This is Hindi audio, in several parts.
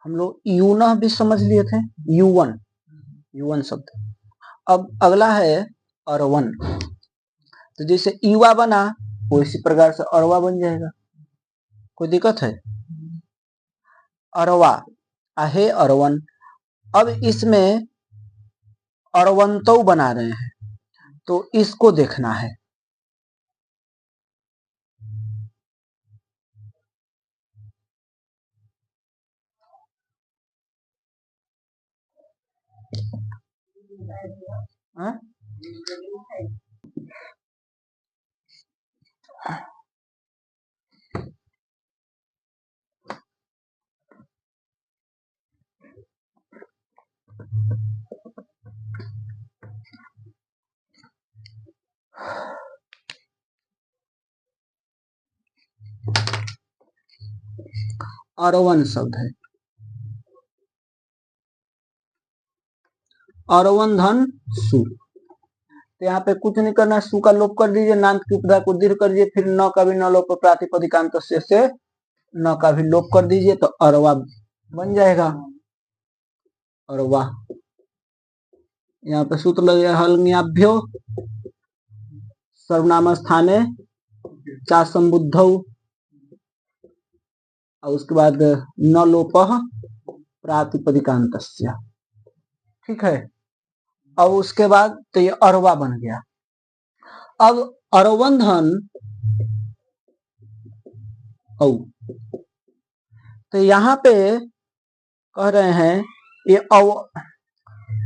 हम लोग यूनह भी समझ लिए थे, युवन शब्द। अब अगला है अरवन। तो जैसे युवा बना वो इसी प्रकार से अरवा बन जाएगा, कोई दिक्कत है? अरवा आहे अरवन। अब इसमें अरवंतो बना रहे हैं तो इसको देखना है। अरवन शब्द है, अरवन धन सु। तो यहाँ पे कुछ नहीं करना, सु का लोप कर दीजिए, नान्त की उपधा को दीर्घ कर दीजिए, फिर न का भी न लोप प्रातिपदिकांत से न का भी लोप कर दीजिए तो अरवा बन जाएगा। अरवा यहाँ पे सूत्र लगे हलन्याभ्यो सर्वनाम स्थाने चा संबुद्धौ और उसके बाद न लोप प्रातिपदिकांतस्य। ठीक है, अब उसके बाद तो ये अरवा बन गया। अब अरवंधन औ, तो यहाँ पे कह रहे हैं ये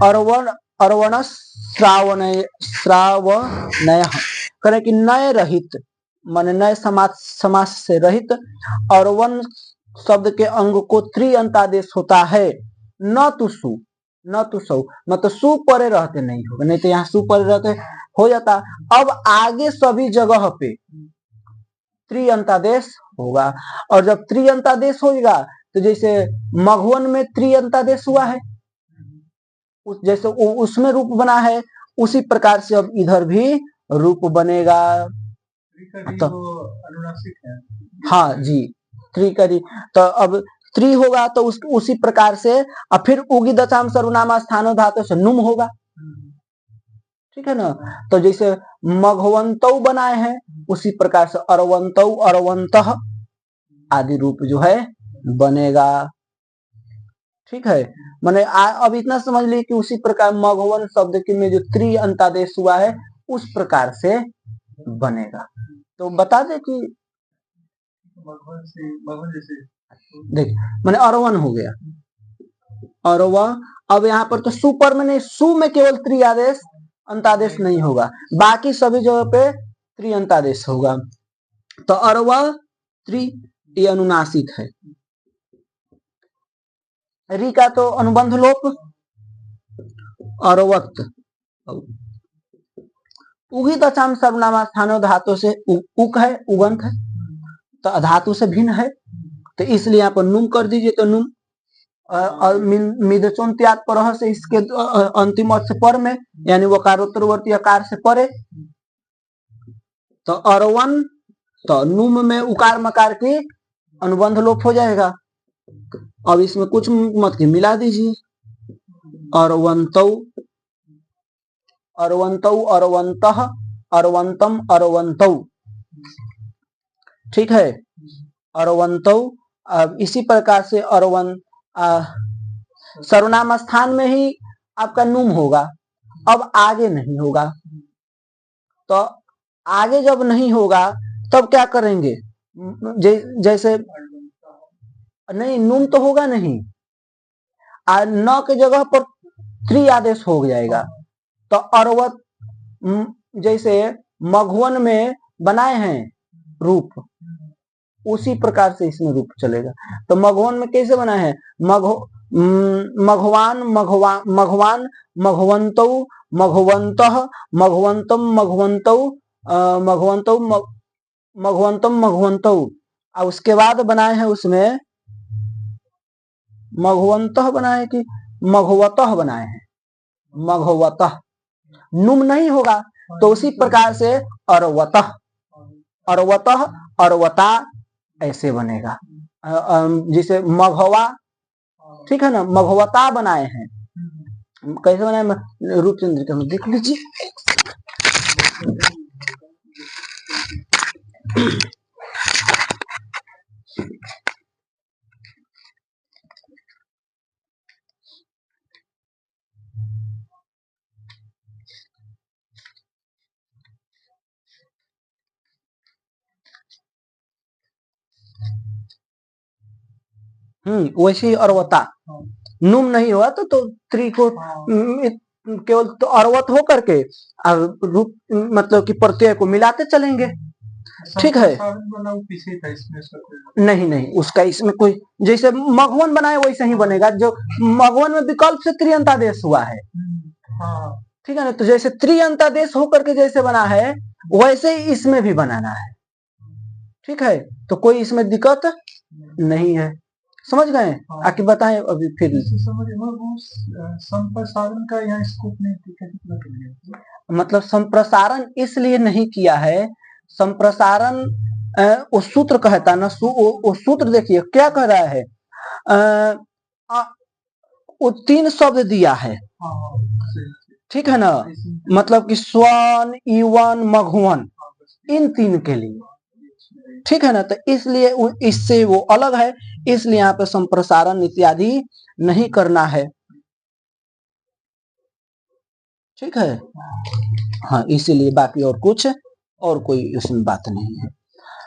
अरवण श्रावणय करे कि नय रहित, माने नए समास से रहित अरवन शब्द के अंग को त्रिअंतादेश होता है। न तो सु न तो सौ, मतलब सु परे रहते नहीं होगा, नहीं तो यहाँ सु परे रहते हो जाता। अब आगे सभी जगह पे त्रिअंतादेश होगा, और जब त्रिअंतादेश होगा तो जैसे मघवन में त्रिअंतादेश हुआ है, जैसे उसमें रूप बना है उसी प्रकार से अब इधर भी रूप बनेगा। तो अनुनासिक है, हाँ जी, त्रिकरी। तो अब त्रि होगा तो उसी प्रकार से अब फिर उगी दशाम सर्वनाम स्थानो धातु से नुम होगा। ठीक है ना, तो जैसे मघवंतौ बनाए हैं उसी प्रकार से अरवंतौ अरवंतः आदि रूप जो है बनेगा। ठीक है, मैंने अब इतना समझ लिया कि उसी प्रकार मघवन शब्द के में जो त्रिअंतादेश हुआ है उस प्रकार से बनेगा। तो बता दे कि देख मैंने अरवन हो गया अरवा। अब यहाँ पर तो सु पर मैंने सु में केवल त्रिआदेश अंतादेश नहीं होगा, बाकी सभी जगह पे त्रिअंतादेश होगा। तो अरवा त्रि ये अनुनासिक है। री का तो अनुबंध लोप अरवत। उगी दशाम सर्वनाम स्थानो धातु से उक है, उगंत है, तो धातु से भिन्न है, तो इसलिए यहाँ पर नुम कर दीजिए तो नुम। और मिदचोन्त्यात पर से इसके अंतिम अर्थ से पर में यानी वकारोत्तरवर्ती आकार से परे, तो अरवन तो नुम में उकार मकार की अनुबंध लोप हो जाएगा। अब इसमें कुछ मत के मिला दीजिए, अरवंतौ अरवंतौ अरवंतः अरवंतम अरवंतौ। ठीक है, अरवंतौ। अब इसी प्रकार से अरवन सर्वनाम स्थान में ही आपका नुम होगा, अब आगे नहीं होगा। तो आगे जब नहीं होगा तब क्या करेंगे, जैसे नहीं नुम तो होगा नहीं, न के जगह पर त्रि आदेश हो जाएगा। तो अरवत जैसे मघवन में बनाए हैं रूप उसी प्रकार से इसमें रूप चलेगा। तो मघवन में कैसे बनाए हैं, मघवान मघवान मघवंतौ मघवंतः मघवंतम मघवंतौ मघवंतौ मघवंतम मघवंतौ। और उसके बाद बनाए हैं उसमें मघवंतः बनाए कि मघवतः बनाए हैं, मघवतः नुम नहीं होगा तो उसी प्रकार से अरवतः अरवतः अरवता ऐसे बनेगा। जिसे मघवा ठीक है ना, मघवता बनाए हैं। कैसे बनाए रूपचंद्र का देख लीजिए। वैसे ही अर्वता नुम नहीं हुआ तो त्रि को केवल तो अर्वत हो करके रूप मतलब कि प्रत्यय को मिलाते चलेंगे। ठीक है, नहीं नहीं उसका इसमें कोई, जैसे मघवन बनाए वैसे ही बनेगा। जो मघवन में विकल्प से त्रियंतादेश हुआ है, ठीक है ना, तो जैसे त्रियंतादेश होकर के जैसे बना है वैसे ही इसमें भी बनाना है। ठीक है, तो कोई इसमें दिक्कत नहीं है, समझ गए? आके बताएं अभी फिर। संप्रसारण का यहाँ स्कोप नहीं, मतलब संप्रसारण इसलिए नहीं किया है, संप्रसारण वो सूत्र कहता ना, वो सूत्र देखिए क्या कह रहा है, वो 3 शब्द दिया है, ठीक है ना, मतलब कि स्वन, ईवन, मघवन, इन 3 के लिए, ठीक है ना, तो इसलिए इससे वो अलग है, इसलिए यहाँ पे संप्रसारण इत्यादि नहीं करना है। ठीक है, हाँ, इसीलिए बाकी और कुछ और कोई उसमें बात नहीं है।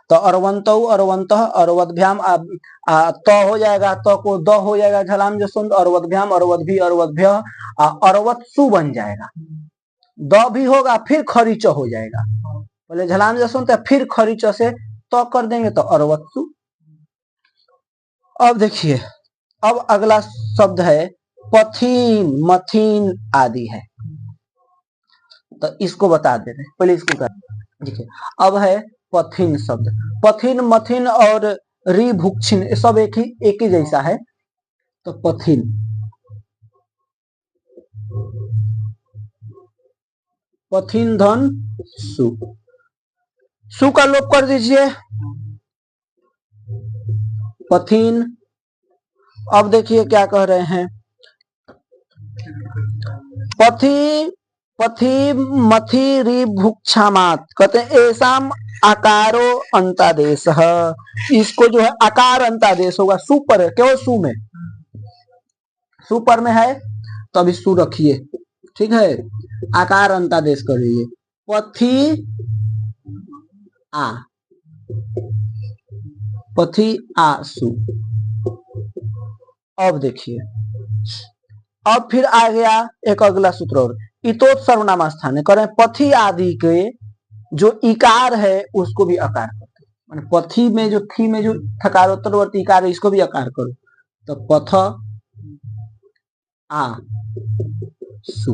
तो अरवंत अरवंत अरवद्भ्याम त हो जाएगा, त को द हो जाएगा, झलाम जसुंद, अरवद्भ्याम अरवद्भी अरवद्भ्य अरवत्सु बन जाएगा, द भी होगा फिर खरीच हो जाएगा, पहले झलाम जसुंद फिर खरीच से तो कर देंगे तो अरवत्सु। अब देखिए, अब अगला शब्द है पथीन, मथीन आदि है, तो इसको बता दे रहे, पहले इसको कर देखिए। अब है पथीन शब्द, पथीन, मथीन और रिभुक्षिन सब एक ही जैसा है, तो पथीन, पथीन धन सु, सु का लोप कर दीजिए, पथीन। अब देखिए क्या कह रहे हैं, पथी, पथी मथी रिभुक्षामात, कहते हैं ऐसाम आकारो अंतादेश, इसको जो है आकार अंतादेश होगा, सु पर है, केवल सु में, सु पर में है तो अभी सु रखिए, ठीक है, आकार अंतादेश कर दीजिए, पथी आ, पथी आ सु। अब देखिए, अब फिर आ गया एक अगला सूत्र और, इतोत सर्वनाम स्थान करें, पथी आदि के जो इकार है उसको भी आकार करते हैं, पथी में जो थी में जो थकारोत्तरवर्ती इकार है इसको भी आकार करो, तो पथ आ सु।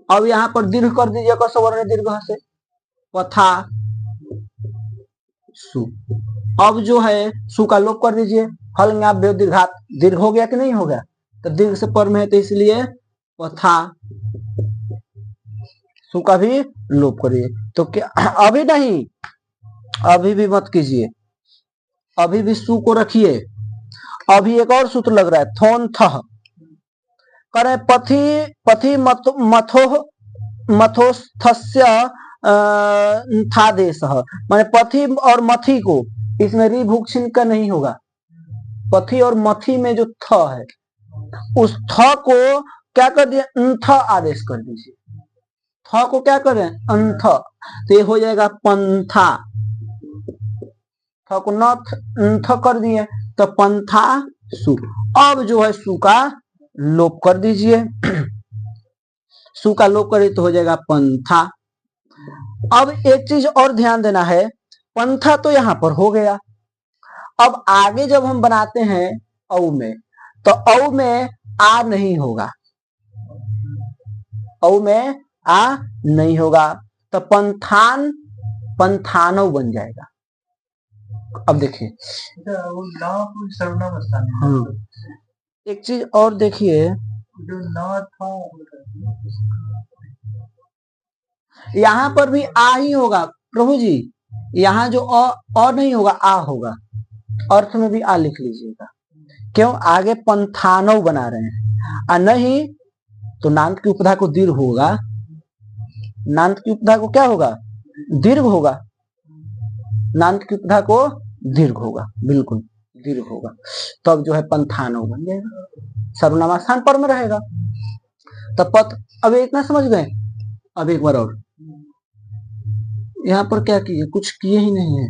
अब यहाँ पर दीर्घ कर दीजिए, कसवर्ण दीर्घ से, पथा सु। अब जो है सु का लोप कर दीजिए, हल दीर्घात, दीर्घ हो गया कि नहीं हो गया, तो दीर्घ से पर में है तो इसलिए पथा, सु का भी लोप करिए। तो क्या अभी नहीं, अभी भी मत कीजिए, अभी भी सु को रखिए, अभी एक और सूत्र लग रहा है, थोन थ करें, पथी, पथी मथो मथोस्थस्य थादेश, माने पथी और मथी को, इसमें रिभुक्षिन का नहीं होगा, पथी और मथी में जो थ है उस थ को क्या कर दिए, अंथ आदेश कर दीजिए, थ को क्या करें अंथ, तो ये हो जाएगा पंथा, थ को नथ कर दिए तो पंथा सु। अब जो है सु का लोप कर दीजिए, सु का लोप करिए तो हो जाएगा पंथा। अब एक चीज और ध्यान देना है, पंथा तो यहां पर हो गया, अब आगे जब हम बनाते हैं औ में, तो औ में आ नहीं होगा, औ में आ नहीं होगा, तो पंथान, पंथानो बन जाएगा। अब देखिए, हाँ, एक चीज और देखिए, जो ना था यहाँ पर भी आ ही होगा प्रभु जी, यहाँ जो और नहीं होगा आ होगा, अर्थ में भी आ लिख लीजिएगा, क्यों? आगे पंथानव बना रहे हैं, और नहीं तो नांत की उपधा को दीर्घ होगा, नांत की उपधा को क्या होगा? दीर्घ होगा, नांत की उपधा को दीर्घ होगा, बिल्कुल दीर्घ होगा, तब जो है पंथानव बन जाएगा, सर्वनामा स्थान पर में रहेगा। तब पथ, अब इतना समझ गए। अब एक बार और, यहाँ पर क्या किए? कुछ किए ही नहीं है।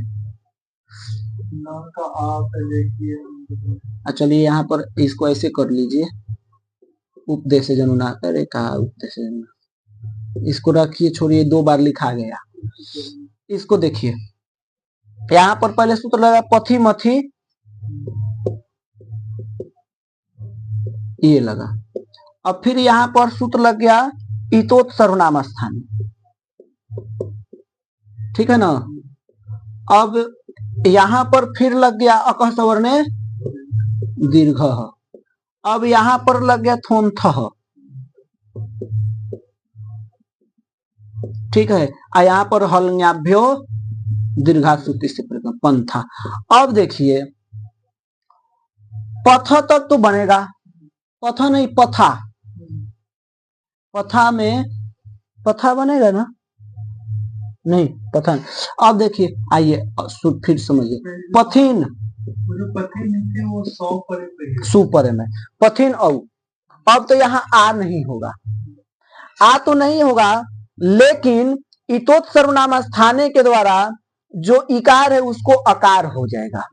चलिए यहाँ पर इसको ऐसे कर लीजिए, उपदेश जनुना करे, कहा उपदेश जनुना, इसको रखिए, छोड़िए, 2 बार लिखा गया। इसको देखिए, यहाँ पर पहले सूत्र लगा पथी मथी, ये लगा। अब फिर यहाँ पर सूत्र लग गया इतोत सर्वनाम स्थान, ठीक है ना। अब यहाँ पर फिर लग गया अकह सवर्णे दीर्घ, अब यहाँ पर लग गया थोन्थ, ठीक है, यहाँ पर हलन्याभ्यो दीर्घासुति से पंथा। अब देखिए पथ तक तो बनेगा, पथ नहीं पथा, पथा में पथा बनेगा ना, नहीं पथा। अब देखिए, आइए फिर समझिए, पथिन वो सुपरे में पथिन औ। अब तो यहाँ आ नहीं होगा, आ तो नहीं होगा, लेकिन इतोत सर्वनाम स्थाने के द्वारा जो इकार है उसको अकार हो जाएगा,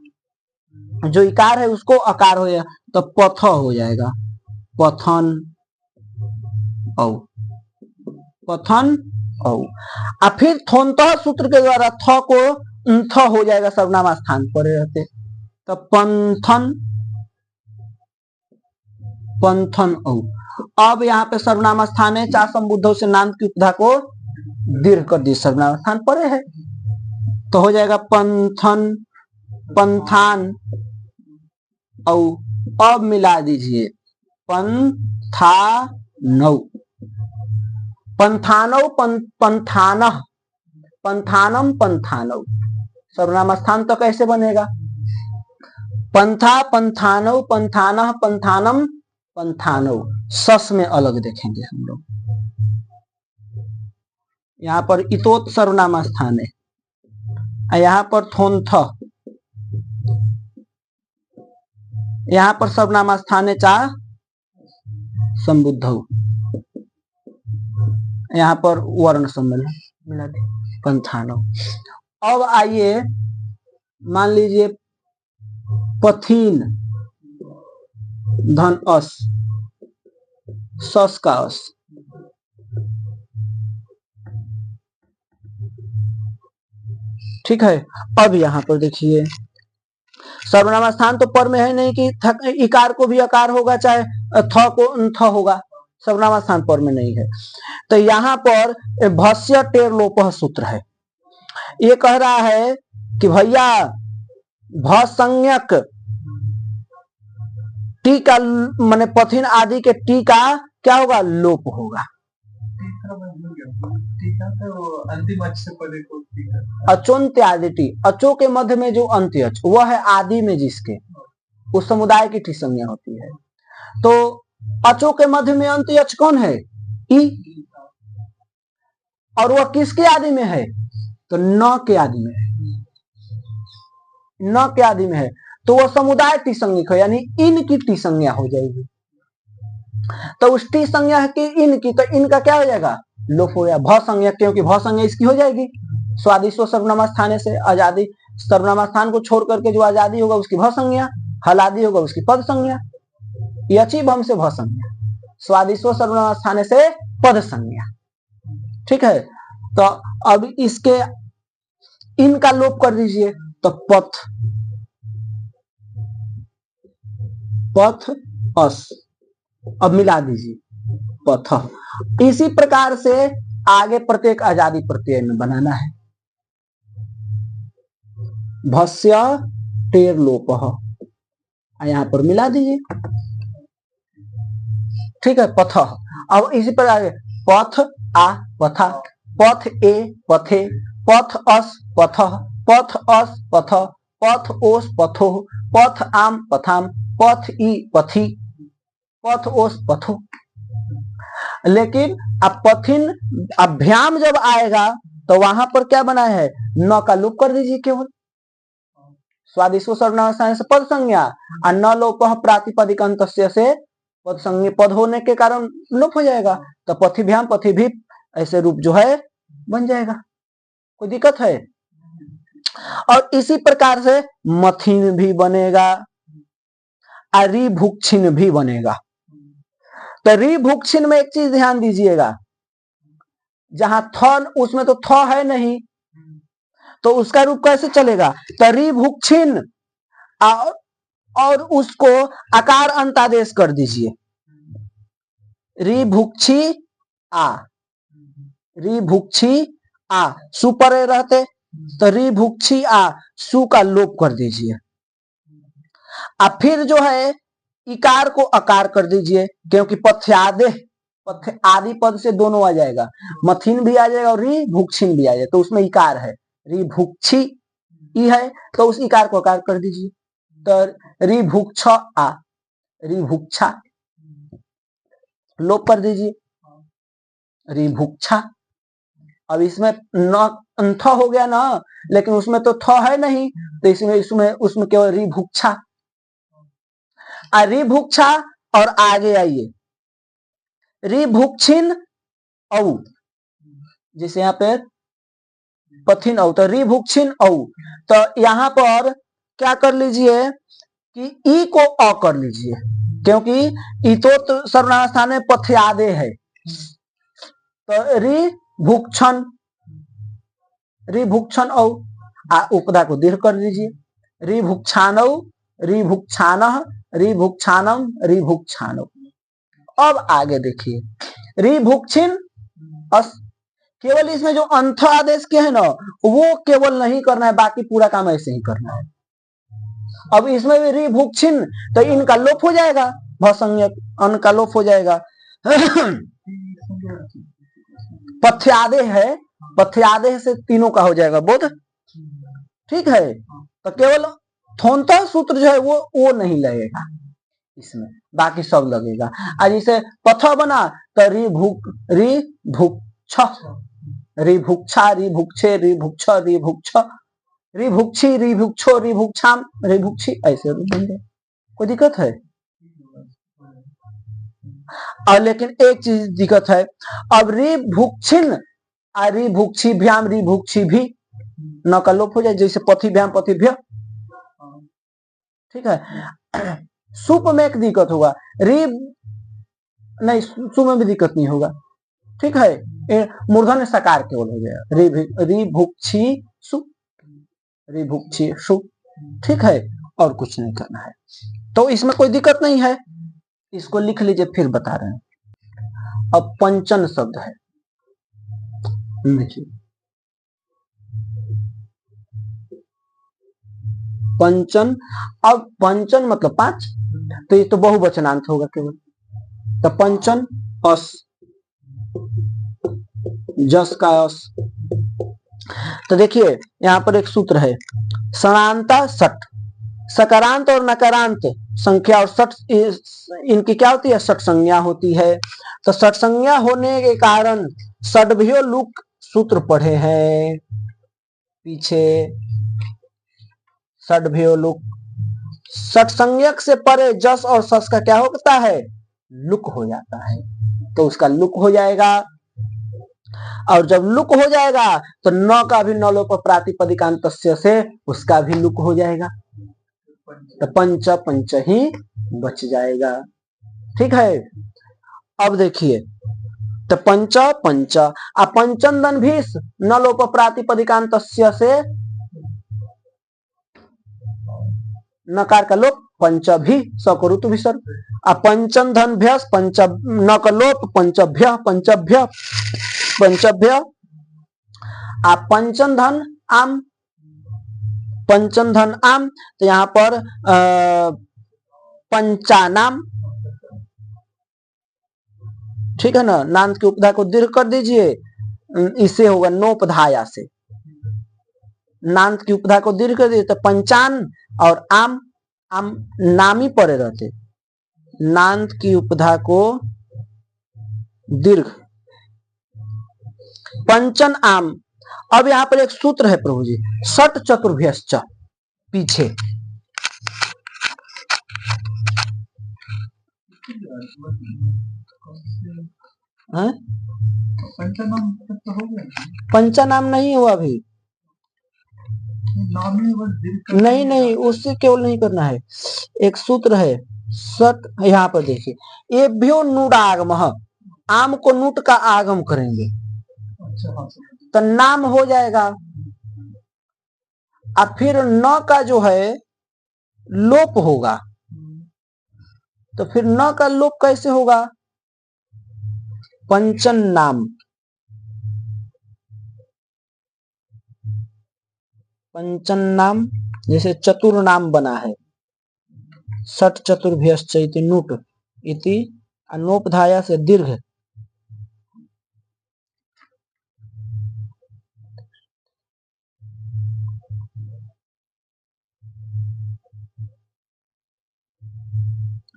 जो इकार है उसको अकार हो जाएगा, तो पथ हो जाएगा, पथन औ, पथन औ। और फिर थोन्त सूत्र के द्वारा थ को थ हो जाएगा, सर्वनाम स्थान पर रहते, तो पंथन, पंथन औ। अब यहाँ पे सर्वनाम स्थान है, 4 संबुद्धों से नांत की उपधा को दीर्घ कर दी, सर्वनाम स्थान परे है, तो हो जाएगा पंथन, पंथान औ। अब मिला दीजिए पंथानव, पंथानव पंथानह, पंथानम पंथानव, सर्वनाम स्थान तो कैसे बनेगा? पंथा पंथानव पंथानह पंथानम पंथानव, सस में अलग देखेंगे हम लोग। यहाँ पर इतोत सर्वनाम स्थान है, यहाँ पर थोन्थ, यहाँ पर सर्वनाम स्थान है 4 संबुद्ध, यहाँ पर वर्ण सम्मेलन मिला दे, पंथानव। अब आइए मान लीजिए पथीन धन अस, सस का अस, ठीक है। अब यहाँ पर देखिए, सर्वनाम स्थान तो पर में है नहीं कि इकार को भी अकार होगा, चाहे थ को थ होगा, सर्वनाम स्थान पर में नहीं है, तो यहाँ पर भस्य टेर लोपह सूत्र है। ये कह रहा है कि भैया भसंज्ञक टी का माने पथिन आदि के टी का क्या होगा? लोप होगा। अचोन्त्य आदि टी, अचो के मध्य में जो अंत्य अच, वह है आदि में जिसके, उस समुदाय की टी संज्ञा होती है। तो अचो के मध्य में अंत्य अच कौन है? ई, और वह किसके आदि में है? तो न के आदि में है, न के आदि में है, तो वह समुदाय टी संज्ञक है, यानी इन की टी संज्ञा हो जाएगी। तो उस टी संज्ञा की इन की, तो इनका क्या हो जाएगा? लोप हो गया। भ संज्ञा, क्योंकि भ संज्ञा इसकी हो जाएगी, स्वादिष्व सर्वनाम स्थान से आजादी, सर्वनाम स्थान को छोड़ करके जो आजादी होगा उसकी भ संज्ञा, हलादी होगा उसकी पद संज्ञा, यची भम से भ संज्ञा, स्वादिष्व सर्वनाम स्थान से पद संज्ञा, ठीक है। तो अब इसके इनका लोप कर दीजिए, तो पथ, पथ अस, अब मिला दीजिए पथ। इसी प्रकार से आगे प्रत्येक आजादी प्रत्यय में बनाना है। भस्य टेर लोपह, यहाँ पर मिला दीजिए, ठीक है, पथ। अब इसी प्रकार पथ आ पथा, पथ ए पथे, पथ अस पथ, पथ अस पथ, पथ ओस पथो, पथ आम पथाम, पथ ई पथी, पथ ओस पथो। लेकिन अब पथिन अभ्याम जब आएगा तो वहां पर क्या बना है, न का लोप कर दीजिए केवल। स्वादिष्ट सर्वनाम से पद संज्ञा और न लोप प्रातिपदिक अंतस्य से पद संज्ञा, पद होने के कारण लोप हो जाएगा, तो पथिभ्याम पथि भी ऐसे रूप जो है बन जाएगा। कोई दिक्कत है? और इसी प्रकार से मथिन भी बनेगा, रिभुक्षिन भी बनेगा। तो रिभुक्षिन में एक चीज ध्यान दीजिएगा, जहां थ उसमें तो थ है नहीं, तो उसका रूप कैसे चलेगा? तो रिभुक्षिन और उसको आकार अंतादेश कर दीजिए, रिभुक्षी आ, रिभुक्षी आ, सु पर रहते तो रिभुक्षी आ, सु का लोप कर दीजिए। अब फिर जो है इकार को अकार कर दीजिए, क्योंकि पथ्यादे, पथ आदि पद से दोनों आ जाएगा, मथिन भी आ जाएगा और रिभुक्षिन भी आ जाएगा, तो उसमें इकार है, रिभुक्षी ई है तो उस इकार को अकार कर दीजिए, तो रिभुक्ष आ, रिभुक्षा लोप कर दीजिए, रिभुक्षा। अब इसमें न थ हो गया ना, लेकिन उसमें तो थ है नहीं, तो उसमें केवल रिभुक्षा, रिभुक्षा। और आगे आइए, रिभुक्षिन औ, जैसे यहाँ पे पथिन औ, तो रिभुक्षिन औ, तो यहाँ पर क्या कर लीजिए कि ई को अ कर लीजिए, क्योंकि इतो सर्वनाम स्थान में पथ्यादे है, तो रिभुक्षण, रिभुक्षण औ, उपदा को दीर्घ कर दीजिए, रिभुक्षानौ, रिभुक्षानः, रिभुक्षानम, रिभुक्षानो। अब आगे देखिए, रिभुक्षिन अस, केवल इसमें जो अंथ आदेश के है ना, वो केवल नहीं करना है, बाकी पूरा काम ऐसे ही करना है। अब इसमें भी रिभुक्षिन, तो इनका लोप हो जाएगा, भसंज्ञक अन का लोप हो जाएगा। पथ्यादे है, पथ्यादे से तीनों का हो जाएगा बोध, ठीक है। तो केवल थोनता सूत्र जो है वो नहीं लगेगा इसमें, बाकी सब लगेगा। आज इसे पथ बना तो रिभुक्ष, रिभुक्षा, रिभुक्षे, रिभुक्ष, रिभुक्ष, रिभुक्षी, रिभुक्षो, रिभुक्षाम, रिभुक्षी, ऐसे रूप बन जाए। कोई दिक्कत है? और लेकिन एक चीज दिक्कत है, अब रिभुक्षिन रिभुक्षी भ्याम, रिभुक्षी भी न का लोप हो जाए, जैसे पथि भ्याम पथिभ्य, ठीक है। सुप में एक दिक्कत होगा, नहीं सु में भी दिक्कत नहीं होगा, ठीक है। मूर्धन्य सकार केवल हो जाएगा, रिभुक्षी सु, रिभुक्षी सु, ठीक है, और कुछ नहीं करना है, तो इसमें कोई दिक्कत नहीं है। इसको लिख लीजिए, फिर बता रहे हैं। अब पंचन शब्द है, देखिए पंचन, अब पंचन मतलब 5, तो ये तो बहुवचनांत होगा केवल, तो पंचन अस, जस का अस। तो देखिए यहाँ पर एक सूत्र है, सणांता सट, सकारांत और नकारांत संख्या और सट, इनकी क्या होती है, सट संज्ञा होती है। तो सट संज्ञा होने के कारण षड्भ्यो लुक सूत्र पढ़े हैं पीछे, षड्भ्यो लुक, सट संज्ञक से परे जस और सस का क्या होता है, लुक हो जाता है, तो उसका लुक हो जाएगा। और जब लुक हो जाएगा तो न का भी न लोप प्रातिपदिकांतस्य से उसका भी लुक हो जाएगा, तो पंच पंच ही बच जाएगा, ठीक है। अब देखिए, तो पंच पंच, पंचन भी न लोप प्रातिपदिकांतस्य से नकार का लोप, पंच भी सकुरुत विसर्ग, पंचन धन भ्यस, पंच न का लोप, पंचभ्य पंचभ्य पंचभ्य, पंचन धन आम, पंचन धन आम, तो यहाँ पर पंचानाम, ठीक है ना, नाम की उपधा को दीर्घ कर दीजिए, इससे होगा नोपधाया से, नाम की उपधा को दीर्घ कर दीजिए, तो पंचान और आम, आम नामी पड़े रहते, नांत की उपधा को दीर्घ। पंचन आम, अब यहां पर एक सूत्र है प्रभु जी, षट चतुर्भ्यश्च, पीछे पंचानाम नहीं हुआ अभी, नहीं नहीं उससे केवल नहीं करना है, एक सूत्र है सट, यहाँ पर देखिए एभ्यो नुडागम, आम को नुट का आगम करेंगे तो नाम हो जाएगा, और फिर न का जो है लोप होगा, तो फिर न का लोप कैसे होगा, पंचन नाम, पंचन नाम जैसे चतुर नाम बना है, षट चतुर्भ्यश्च इति नुट इति अनोपधाया से दीर्घ,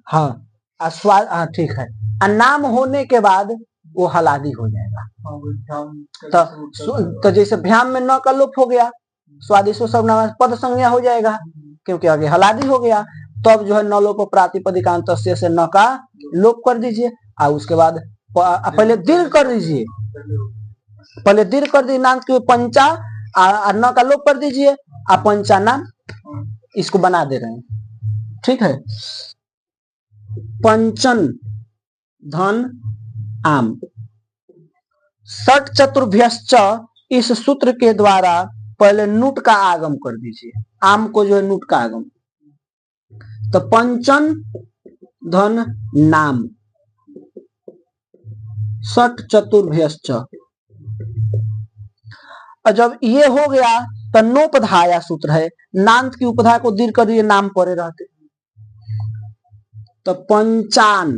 हाँ अस्वाद, हाँ ठीक है, नाम होने के बाद वो हलादी हो जाएगा, तो जैसे भ्याम में न का लोप हो गया, स्वादिष्ट सर्वनाम पद संज्ञा हो जाएगा, क्योंकि आगे हलादी हो गया, तो अब जो है न लोप प्रातिपदिकांत से न का लोप कर दीजिए, और उसके बाद पहले दीर्घ कर दीजिए, पहले दीर्घ कर दीजिए, नाम के पंचा न का लोप कर दीजिए, आप पंचा नाम इसको बना दे रहे हैं, ठीक है। पंचन धन आम, षट चतुर्भ्यश्च, इस सूत्र के द्वारा पहले नुट का आगम कर दीजिए, आम को जो है नुट का आगम, तो पंचन धन नाम षट चतुर्भ्यश्च, जब ये हो गया तो नोपधाया सूत्र है, नांत की उपधा को दीर्घ कर दिए, नाम परे रहते, तो पंचान